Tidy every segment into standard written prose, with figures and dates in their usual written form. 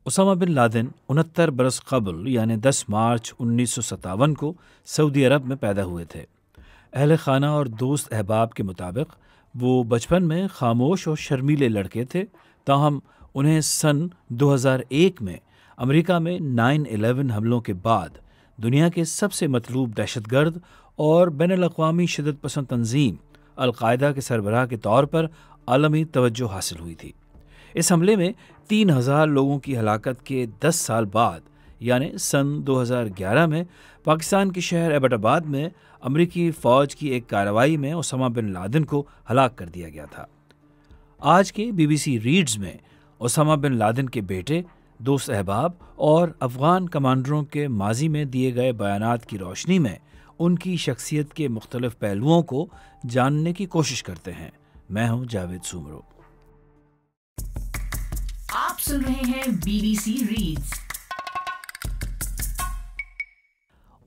Usama bin Laden 69 برس قبل یعنی 10 مارچ 1957 کو سعودی عرب میں پیدا ہوئے تھے۔ اہل خانہ اور دوست احباب کے مطابق وہ بچپن میں خاموش اور شرمیلے لڑکے تھے، تاہم انہیں سن 2001 میں امریکہ میں 9/11 حملوں کے بعد دنیا کے سب سے مطلوب دہشت گرد اور بین الاقوامی شدت پسند تنظیم القاعدہ کے سربراہ کے طور پر عالمی توجہ حاصل ہوئی تھی۔ اس حملے میں 3000 لوگوں کی ہلاکت کے 10 سال بعد یعنی سن 2011 میں پاکستان کے شہر ایبٹ آباد میں امریکی فوج کی ایک کارروائی میں اسامہ بن لادن کو ہلاک کر دیا گیا تھا۔ آج کے BBC ریڈز میں اسامہ بن لادن کے بیٹے، دوست احباب اور افغان کمانڈروں کے ماضی میں دیے گئے بیانات کی روشنی میں ان کی شخصیت کے مختلف پہلوؤں کو جاننے کی کوشش کرتے ہیں۔ میں ہوں جاوید سومرو۔ آپ سن رہے ہیں BBC ریڈز۔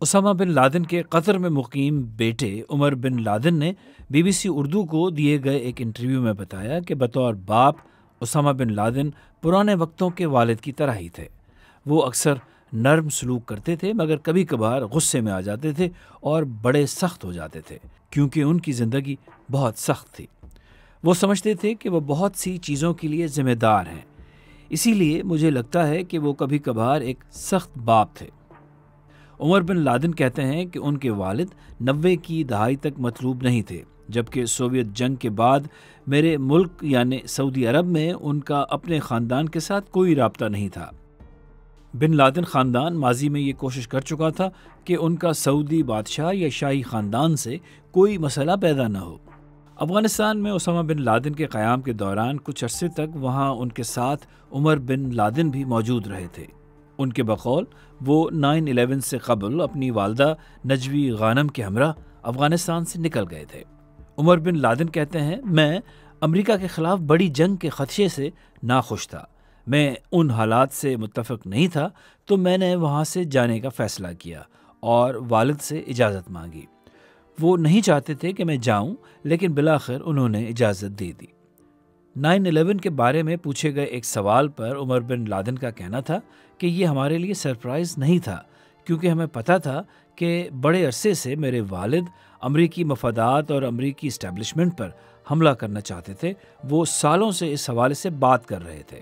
اسامہ بن لادن کے قطر میں مقیم بیٹے عمر بن لادن نے BBC اردو کو دیے گئے ایک انٹرویو میں بتایا کہ بطور باپ اسامہ بن لادن پرانے وقتوں کے والد کی طرح ہی تھے۔ وہ اکثر نرم سلوک کرتے تھے مگر کبھی کبھار غصے میں آ جاتے تھے اور بڑے سخت ہو جاتے تھے کیونکہ ان کی زندگی بہت سخت تھی۔ وہ سمجھتے تھے کہ وہ بہت سی چیزوں کے لیے ذمہ دار ہیں، اسی لیے مجھے لگتا ہے کہ وہ کبھی کبھار ایک سخت باپ تھے۔ عمر بن لادن کہتے ہیں کہ ان کے والد 90 کی دہائی تک مطلوب نہیں تھے، جبکہ سوویت جنگ کے بعد میرے ملک یعنی سعودی عرب میں ان کا اپنے خاندان کے ساتھ کوئی رابطہ نہیں تھا۔ بن لادن خاندان ماضی میں یہ کوشش کر چکا تھا کہ ان کا سعودی بادشاہ یا شاہی خاندان سے کوئی مسئلہ پیدا نہ ہو۔ افغانستان میں اسامہ بن لادن کے قیام کے دوران کچھ عرصے تک وہاں ان کے ساتھ عمر بن لادن بھی موجود رہے تھے۔ ان کے بقول وہ 9/11 سے قبل اپنی والدہ نجوی غانم کے ہمراہ افغانستان سے نکل گئے تھے۔ عمر بن لادن کہتے ہیں، میں امریکہ کے خلاف بڑی جنگ کے خدشے سے ناخوش تھا۔ میں ان حالات سے متفق نہیں تھا تو میں نے وہاں سے جانے کا فیصلہ کیا اور والد سے اجازت مانگی۔ وہ نہیں چاہتے تھے کہ میں جاؤں لیکن بالآخر انہوں نے اجازت دے دی۔ 9/11 کے بارے میں پوچھے گئے ایک سوال پر عمر بن لادن کا کہنا تھا کہ یہ ہمارے لیے سرپرائز نہیں تھا کیونکہ ہمیں پتہ تھا کہ بڑے عرصے سے میرے والد امریکی مفادات اور امریکی اسٹیبلشمنٹ پر حملہ کرنا چاہتے تھے۔ وہ سالوں سے اس حوالے سے بات کر رہے تھے۔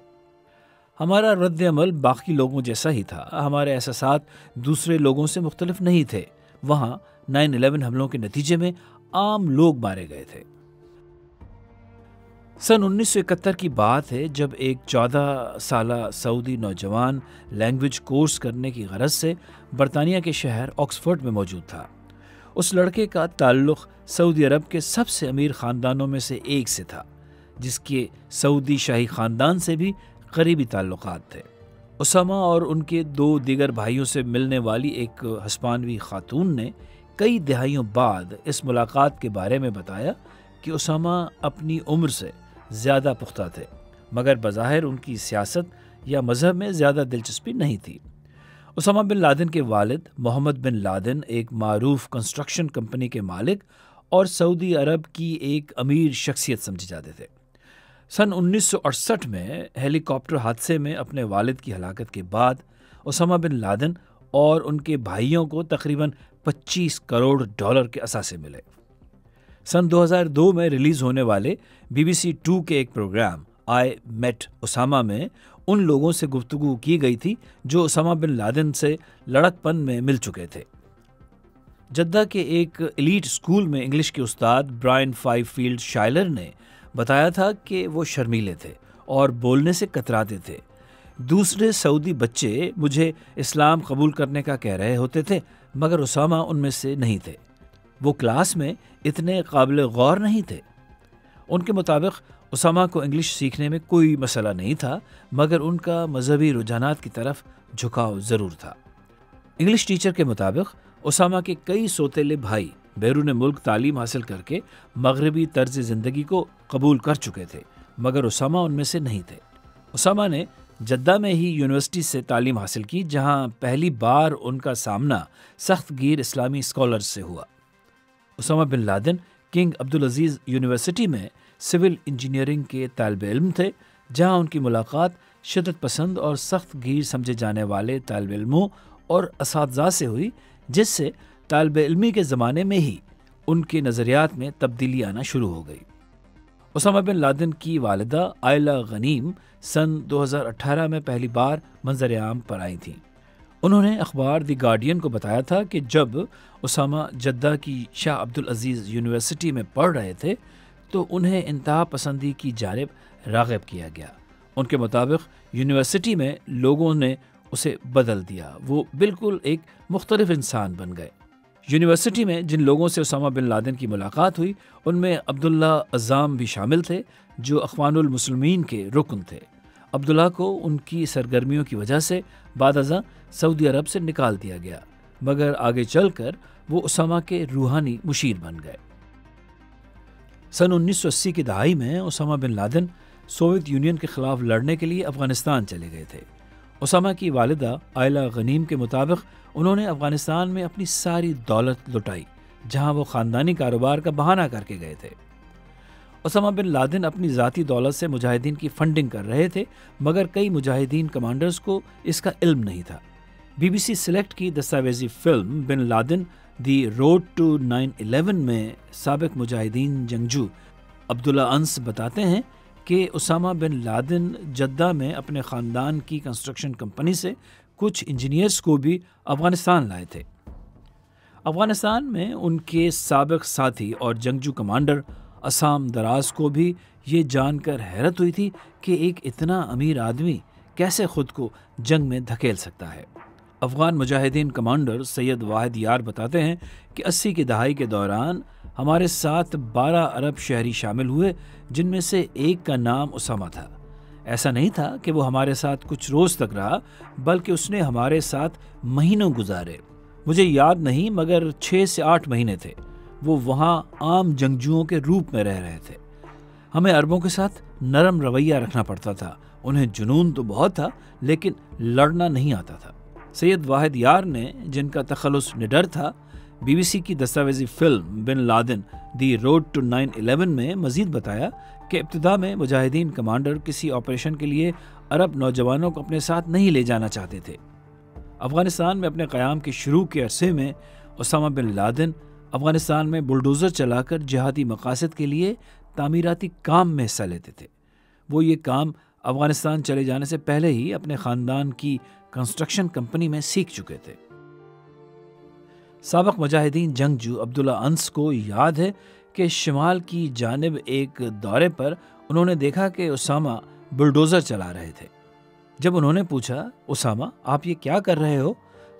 ہمارا رد عمل باقی لوگوں جیسا ہی تھا، ہمارے احساسات دوسرے لوگوں سے مختلف نہیں تھے۔ وہاں 9/11 حملوں کے نتیجے میں عام لوگ مارے گئے تھے۔ سن 1971 کی بات ہے جب ایک 14 سالہ سعودی نوجوان لینگویج کورس کرنے کی غرض سے برطانیہ کے شہر آکسفورڈ میں موجود تھا۔ اس لڑکے کا تعلق سعودی عرب کے سب سے امیر خاندانوں میں سے ایک سے تھا، جس کے سعودی شاہی خاندان سے بھی قریبی تعلقات تھے۔ اسامہ اور ان کے 2 دیگر بھائیوں سے ملنے والی ایک ہسپانوی خاتون نے کئی دہائیوں بعد اس ملاقات کے بارے میں بتایا کہ اسامہ اپنی عمر سے زیادہ پختہ تھے مگر بظاہر ان کی سیاست یا مذہب میں زیادہ دلچسپی نہیں تھی۔ اسامہ بن لادن کے والد محمد بن لادن ایک معروف کنسٹرکشن کمپنی کے مالک اور سعودی عرب کی ایک امیر شخصیت سمجھے جاتے تھے۔ سن 1968 میں ہیلی کاپٹر حادثے میں اپنے والد کی ہلاکت کے بعد اسامہ بن لادن اور ان کے بھائیوں کو تقریباً $25 کروڑ کے اثاثے ملے۔ سن 2002 میں ریلیز ہونے والے BBC 2 کے ایک پروگرام آئی میٹ اسامہ میں ان لوگوں سے گفتگو کی گئی تھی جو اسامہ بن لادن سے لڑکپن میں مل چکے تھے۔ جدہ کے ایک ایلیٹ اسکول میں انگلش کے استاد برائن فائیفیلڈ شائلر نے بتایا تھا کہ وہ شرمیلے تھے اور بولنے سے کتراتے تھے۔ دوسرے سعودی بچے مجھے اسلام قبول کرنے کا کہہ رہے ہوتے تھے مگر اسامہ ان میں سے نہیں تھے۔ وہ کلاس میں اتنے قابل غور نہیں تھے۔ ان کے مطابق اسامہ کو انگلش سیکھنے میں کوئی مسئلہ نہیں تھا مگر ان کا مذہبی رجحانات کی طرف جھکاؤ ضرور تھا۔ انگلش ٹیچر کے مطابق اسامہ کے کئی سوتیلے بھائی بیرون ملک تعلیم حاصل کر کے مغربی طرز زندگی کو قبول کر چکے تھے مگر اسامہ ان میں سے نہیں تھے۔ اسامہ نے جدہ میں ہی یونیورسٹی سے تعلیم حاصل کی جہاں پہلی بار ان کا سامنا سخت گیر اسلامی اسکالرز سے ہوا۔ Osama bin Laden King Abdulaziz University میں سول انجینئرنگ کے طالب علم تھے جہاں ان کی ملاقات شدت پسند اور سخت گیر سمجھے جانے والے طالب علموں اور اساتذہ سے ہوئی، جس سے طالب علمی کے زمانے میں ہی ان کے نظریات میں تبدیلی آنا شروع ہو گئی۔ اسامہ بن لادن کی والدہ آئلہ غنیم سن 2018 میں پہلی بار منظر عام پر آئی تھیں۔ انہوں نے اخبار دی گارڈین کو بتایا تھا کہ جب اسامہ جدہ کی شاہ عبدالعزیز یونیورسٹی میں پڑھ رہے تھے تو انہیں انتہا پسندی کی جانب راغب کیا گیا۔ ان کے مطابق یونیورسٹی میں لوگوں نے اسے بدل دیا، وہ بالکل ایک مختلف انسان بن گئے۔ یونیورسٹی میں جن لوگوں سے اسامہ بن لادن کی ملاقات ہوئی ان میں عبداللہ عزام بھی شامل تھے، جو اخوان المسلمین کے رکن تھے۔ عبداللہ کو ان کی سرگرمیوں کی وجہ سے بعد ازاں سعودی عرب سے نکال دیا گیا، مگر آگے چل کر وہ اسامہ کے روحانی مشیر بن گئے۔ سن 1980 کی دہائی میں Osama bin Laden Soviet Union کے خلاف لڑنے کے لیے افغانستان چلے گئے تھے۔ اسامہ کی والدہ آئلہ غنیم کے مطابق انہوں نے افغانستان میں اپنی ساری دولت لٹائی، جہاں وہ خاندانی کاروبار کا بہانہ کر کے گئے تھے۔ اسامہ بن لادن اپنی ذاتی دولت سے مجاہدین کی فنڈنگ کر رہے تھے، مگر کئی مجاہدین کمانڈرز کو اس کا علم نہیں تھا۔ بی بی سی سلیکٹ کی دستاویزی فلم bin Laden the road to 9/11 میں سابق مجاہدین جنگجو عبداللہ انس بتاتے ہیں کہ اسامہ بن لادن جدہ میں اپنے خاندان کی کنسٹرکشن کمپنی سے کچھ انجینئرز کو بھی افغانستان لائے تھے۔ افغانستان میں ان کے سابق ساتھی اور جنگجو کمانڈر اسام دراز کو بھی یہ جان کر حیرت ہوئی تھی کہ ایک اتنا امیر آدمی کیسے خود کو جنگ میں دھکیل سکتا ہے۔ افغان مجاہدین کمانڈر سید واحد یار بتاتے ہیں کہ 80 کی دہائی کے دوران ہمارے ساتھ 12 عرب شہری شامل ہوئے، جن میں سے ایک کا نام اسامہ تھا۔ ایسا نہیں تھا کہ وہ ہمارے ساتھ کچھ روز تک رہا، بلکہ اس نے ہمارے ساتھ مہینوں گزارے۔ مجھے یاد نہیں مگر 6 سے 8 مہینے تھے۔ وہ وہاں عام جنگجوؤں کے روپ میں رہ رہے تھے۔ ہمیں عربوں کے ساتھ نرم رویہ رکھنا پڑتا تھا۔ انہیں جنون تو بہت تھا لیکن لڑنا نہیں آتا تھا۔ سید واحد یار نے، جن کا تخلص نڈر تھا، بی بی سی کی دستاویزی فلم bin Laden the road to 9/11 میں مزید بتایا کہ ابتدا میں مجاہدین کمانڈر کسی آپریشن کے لیے عرب نوجوانوں کو اپنے ساتھ نہیں لے جانا چاہتے تھے۔ افغانستان میں اپنے قیام کے شروع کے عرصے میں اسامہ بن لادن افغانستان میں بلڈوزر چلا کر جہادی مقاصد کے لیے تعمیراتی کام میں حصہ لیتے تھے۔ وہ یہ کام افغانستان چلے جانے سے پہلے ہی اپنے خاندان کی کنسٹرکشن کمپنی میں سیکھ چکے تھے۔ سابق مجاہدین جنگجو عبداللہ انس کو یاد ہے کہ شمال کی جانب ایک دورے پر انہوں نے دیکھا کہ اسامہ بلڈوزر چلا رہے تھے۔ جب انہوں نے پوچھا، اسامہ آپ یہ کیا کر رہے ہو؟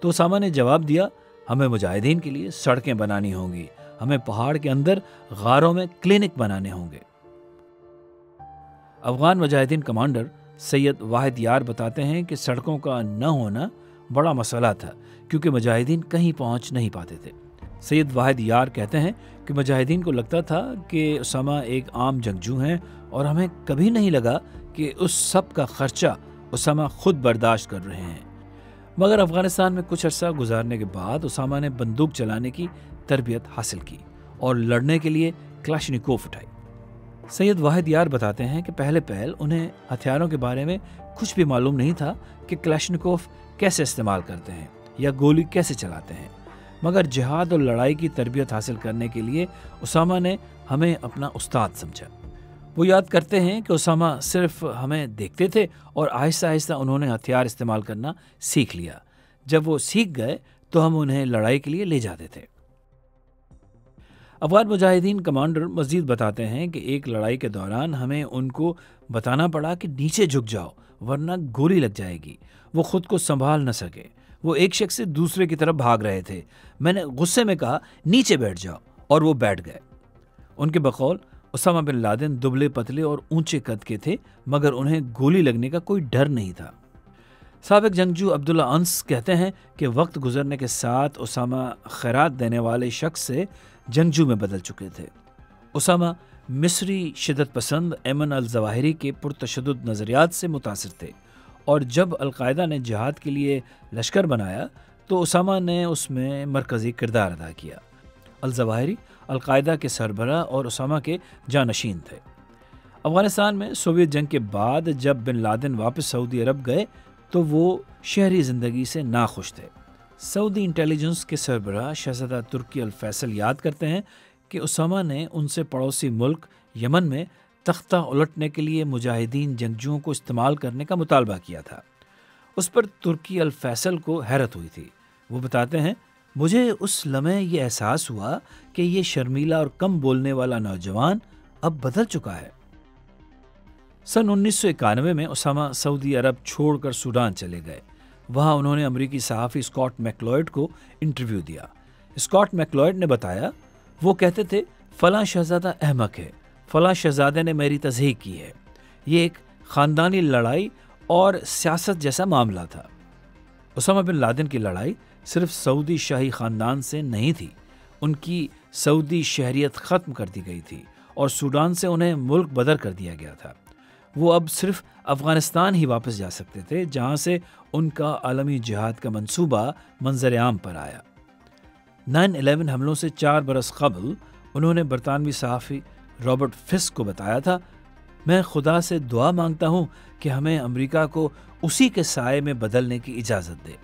تو اسامہ نے جواب دیا، ہمیں مجاہدین کے لیے سڑکیں بنانی ہوں گی، ہمیں پہاڑ کے اندر غاروں میں کلینک بنانے ہوں گے۔ افغان مجاہدین کمانڈر سید واحد یار بتاتے ہیں کہ سڑکوں کا نہ ہونا بڑا مسئلہ تھا، کیونکہ مجاہدین کہیں پہنچ نہیں پاتے تھے۔ سید واحد یار کہتے ہیں کہ مجاہدین کو لگتا تھا کہ اسامہ ایک عام جنگجو ہیں، اور ہمیں کبھی نہیں لگا کہ اس سب کا خرچہ اسامہ خود برداشت کر رہے ہیں۔ مگر افغانستان میں کچھ عرصہ گزارنے کے بعد اسامہ نے بندوق چلانے کی تربیت حاصل کی اور لڑنے کے لیے کلاشنکوف اٹھائی۔ سید واحد یار بتاتے ہیں کہ پہلے پہل انہیں ہتھیاروں کے بارے میں کچھ بھی معلوم نہیں تھا کہ کلاشنکوف کیسے استعمال کرتے ہیں یا گولی کیسے چلاتے ہیں، مگر جہاد اور لڑائی کی تربیت حاصل کرنے کے لیے اسامہ نے ہمیں اپنا استاد سمجھا۔ وہ یاد کرتے ہیں کہ اسامہ صرف ہمیں دیکھتے تھے اور آہستہ آہستہ انہوں نے ہتھیار استعمال کرنا سیکھ لیا۔ جب وہ سیکھ گئے تو ہم انہیں لڑائی کے لیے لے جاتے تھے۔ افغان مجاہدین کمانڈر مزید بتاتے ہیں کہ ایک لڑائی کے دوران ہمیں ان کو بتانا پڑا کہ نیچے جھک جاؤ ورنہ گولی لگ جائے گی۔ وہ خود کو سنبھال نہ سکے، وہ ایک شخص سے دوسرے کی طرف بھاگ رہے تھے۔ میں نے غصے میں کہا نیچے بیٹھ جاؤ، اور وہ بیٹھ گئے۔ ان کے بقول اسامہ بن لادن دبلے پتلے اور اونچے قد کے تھے، مگر انہیں گولی لگنے کا کوئی ڈر نہیں تھا۔ سابق جنگجو عبداللہ انس کہتے ہیں کہ وقت گزرنے کے ساتھ اسامہ خیرات دینے والے شخص سے جنگجو میں بدل چکے تھے۔ اسامہ مصری شدت پسند ایمن الظواہری کے پرتشدد نظریات سے متاثر تھے، اور جب القاعدہ نے جہاد کے لیے لشکر بنایا تو اسامہ نے اس میں مرکزی کردار ادا کیا۔ الظواہری القاعدہ کے سربراہ اور اسامہ کے جانشین تھے۔ افغانستان میں سوویت جنگ کے بعد جب بن لادن واپس سعودی عرب گئے تو وہ شہری زندگی سے ناخوش تھے۔ سعودی انٹیلیجنس کے سربراہ شہزادہ ترکی الفیصل یاد کرتے ہیں کہ اسامہ نے ان سے پڑوسی ملک یمن میں تختہ الٹنے کے لیے مجاہدین جنگجوؤں کو استعمال کرنے کا مطالبہ کیا تھا۔ اس پر ترکی الفیصل کو حیرت ہوئی تھی۔ وہ بتاتے ہیں، مجھے اس لمحے یہ احساس ہوا کہ یہ شرمیلا اور کم بولنے والا نوجوان اب بدل چکا ہے۔ سن 1991 میں اسامہ سعودی عرب چھوڑ کر سوڈان چلے گئے۔ وہاں انہوں نے امریکی صحافی اسکاٹ میکلوئڈ کو انٹرویو دیا۔ اسکاٹ میکلوئڈ نے بتایا، وہ کہتے تھے فلاں شہزادہ احمق ہے، فلاں شہزادے نے میری تصحیح کی ہے۔ یہ ایک خاندانی لڑائی اور سیاست جیسا معاملہ تھا۔ اسامہ بن لادن کی لڑائی صرف سعودی شاہی خاندان سے نہیں تھی، ان کی سعودی شہریت ختم کر دی گئی تھی اور سوڈان سے انہیں ملک بدر کر دیا گیا تھا۔ وہ اب صرف افغانستان ہی واپس جا سکتے تھے، جہاں سے ان کا عالمی جہاد کا منصوبہ منظر عام پر آیا۔ 9/11 حملوں سے 4 برس قبل انہوں نے برطانوی صحافی رابرٹ فسک کو بتایا تھا، میں خدا سے دعا مانگتا ہوں کہ ہمیں امریکہ کو اسی کے سائے میں بدلنے کی اجازت دے۔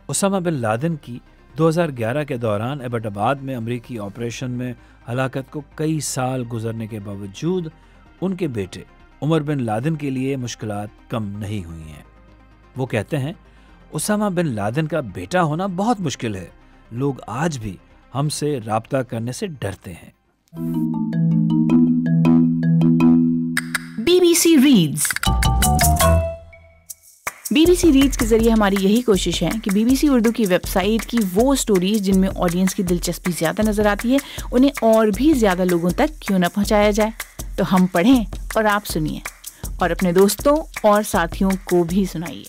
اسامہ بن لادن کی 2011 کے دوران ایبٹ آباد میں امریکی آپریشن میں ہلاکت کو کئی سال گزرنے کے باوجود ان کے بیٹے عمر بن لادن کے لیے مشکلات کم نہیں ہوئی ہیں۔ وہ کہتے ہیں، اسامہ بن لادن کا بیٹا ہونا بہت مشکل ہے، لوگ آج بھی ہم سے رابطہ کرنے سے ڈرتے ہیں۔ BBC reads. BBC ریڈز کے ذریعے ہماری یہی کوشش ہے کہ BBC اردو کی ویب سائٹ کی وہ سٹوریز جن میں آڈینس کی دلچسپی زیادہ نظر آتی ہے انہیں اور بھی زیادہ لوگوں تک کیوں نہ پہنچایا جائے۔ تو ہم پڑھیں اور آپ سنیے، اور اپنے دوستوں اور ساتھیوں کو بھی سنائیے۔